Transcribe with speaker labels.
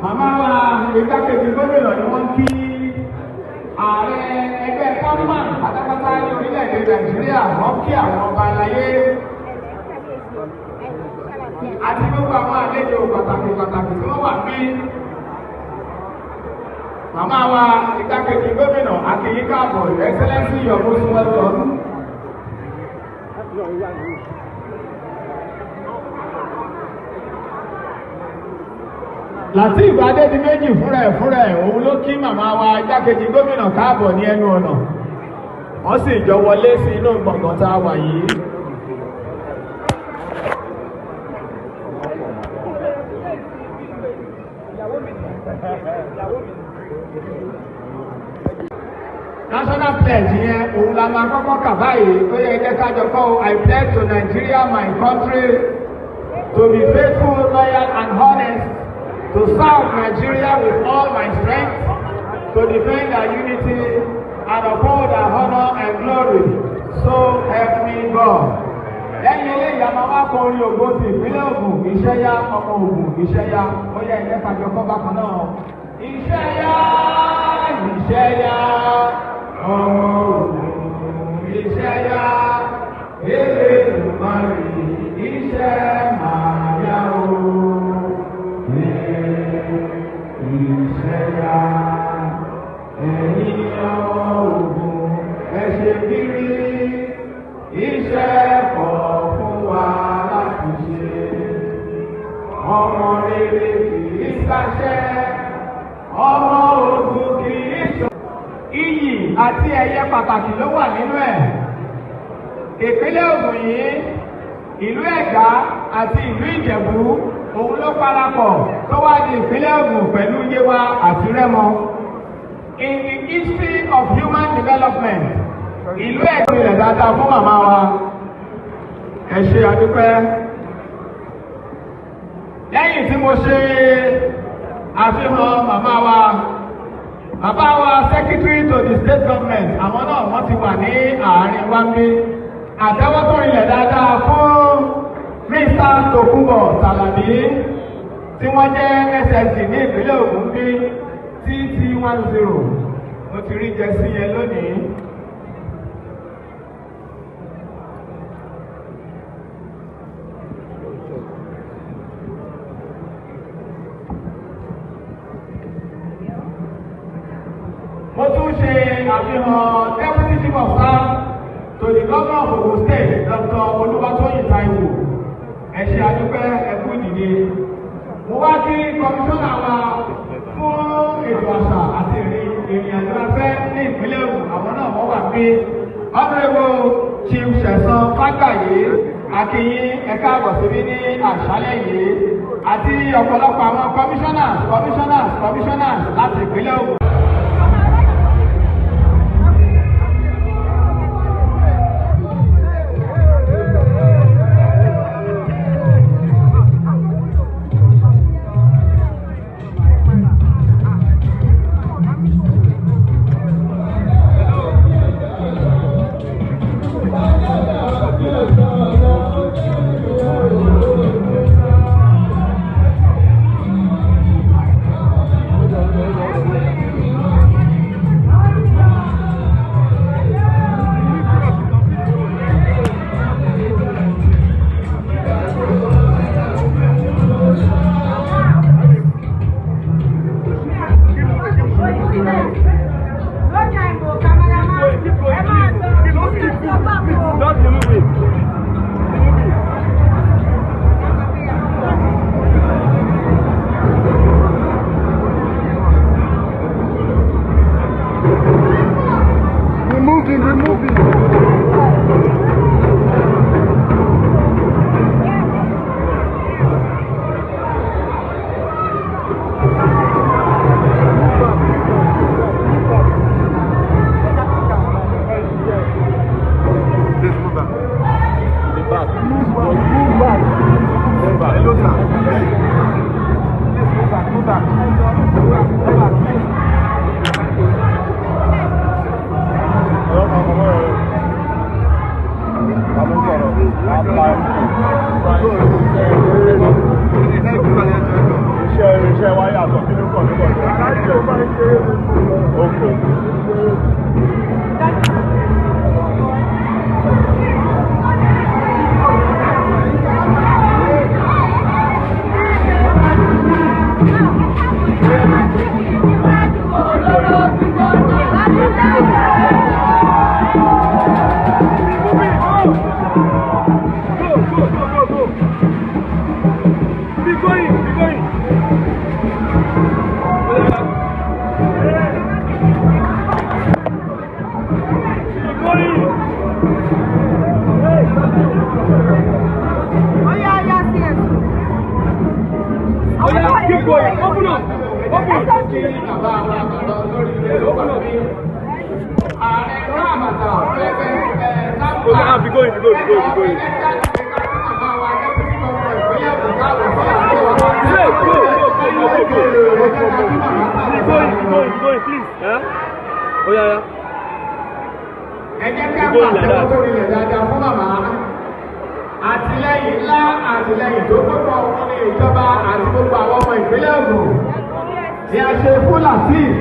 Speaker 1: Màmá wa igbákejì gómìnà ni wọ́n kí ààrẹ ẹgbẹ́ kọ́ńtàn pátápátá ní orílẹ̀-èdè Nàìjíríà wọ́n kí àwọn ọba aláyé àti gbogbo àwọn àlejò pàtàkì tí wọ́n wà bí. Màmá wa igbákejì gómìnà akínyí káàbọ̀ Excellency your most welcome. Lateef Adedimeji fúnra ẹ̀ òun ló kí màmá wa igbákejì gómìnà káàbọ̀ ní ẹnu ọ̀nà wọ́n sì jọ wọlé sí inú gbọ̀ngàn tá a wà yìí. National pledge yẹn òun la máa kọ́kọ́ kà báyìí tó yẹ jẹ́ ká jọ kọ́ I pledge to Nigeria my country to be faithful, loyal and honest, to serve Nigeria with all my strength, to defend our unity and uphold our honor and glory. So help me God. Lẹ́yìn eléyìí a máa wá kọ orin ògo ti ìpínlẹ̀ Ògùn, iṣẹ́ yá ọmọ Ògùn, iṣẹ́ yá ó yẹ ẹ̀jẹ̀ kájọ kọ́ bákan náà. Iṣẹ́ yá ọmọ Ògùn, iṣẹ́ yá Elédùmarè, iṣẹ́ máa yá o. Iṣẹ́ yá ẹ̀yin ọmọ Ògùn, ẹ ṣe kiri iṣẹ́ pọ̀ fún wa láti ṣe. Ọmọ rere kì í ṣàṣẹ, ọmọ Ògùn kì í ṣọ. Iyì àti ẹ̀yẹ pàtàkì ló wà nínú ẹ̀. Ìpínlẹ̀ Ògùn yìí, ìlú Ẹ̀gbá àti ìlú Ìjẹ̀bú òun ló parapọ̀ tó wá di ìpínlẹ̀ Ògùn pẹ̀lú Yewa àti Rẹ́mọ. In the history of human development, ìlú Ẹ̀gbá rẹ̀ dáadáa fún màmá wa. Ẹ ṣé àdúpẹ́. Lẹ́yìn tí mo ṣe àfihàn màmá wa secretary to the state government, àwọn náà wọ́n ti wà ní àárín wa gbé. Àtẹ́wọ́ tó rinlẹ̀ dáadáa fún Mr. Tokunbo Salabi tí wọ́n jẹ́ SSC ní ìpínlẹ̀ Ògùn bí TT10. Mo ti rí jẹ́sí yẹn lónìí. Mo tún ṣe àfihàn Deputy Chief of Staff to the Governor of Ogun State, Dr. Olúwatóyìn Táíwò. Ẹ ṣé àdúpẹ́ ẹkú ìdílé. Mo wá kí kọmíṣọ́nà wa fún ètò àṣà àti ìrìn àjò afẹ́ ní ìpínlẹ̀ Ògùn, àwọn náà wọ́n wà pé Honorable Chief Sẹ̀san Fágbàyé akínyín ẹ káàbọ̀ síbí ní àṣálẹ́ yìí àti ọ̀pọ̀lọpọ̀ àwọn commissioners láti ìpínlẹ̀ Ògùn.
Speaker 2: Keep going. Open up. Open up. Be going. Going, please. Yeah? Oh, yeah.
Speaker 1: Ẹ jẹ́ ká pàtẹ́wọ́ tó rinlẹ̀ dáadáa fún màmá. Àtìlẹ́yìn ńlá, àtìlẹ́yìn tó gbogbo ọmọ ìjọba àti gbogbo àwọn ọmọ ìpínlẹ̀ Ògùn. Ni a ṣe fún Lateef.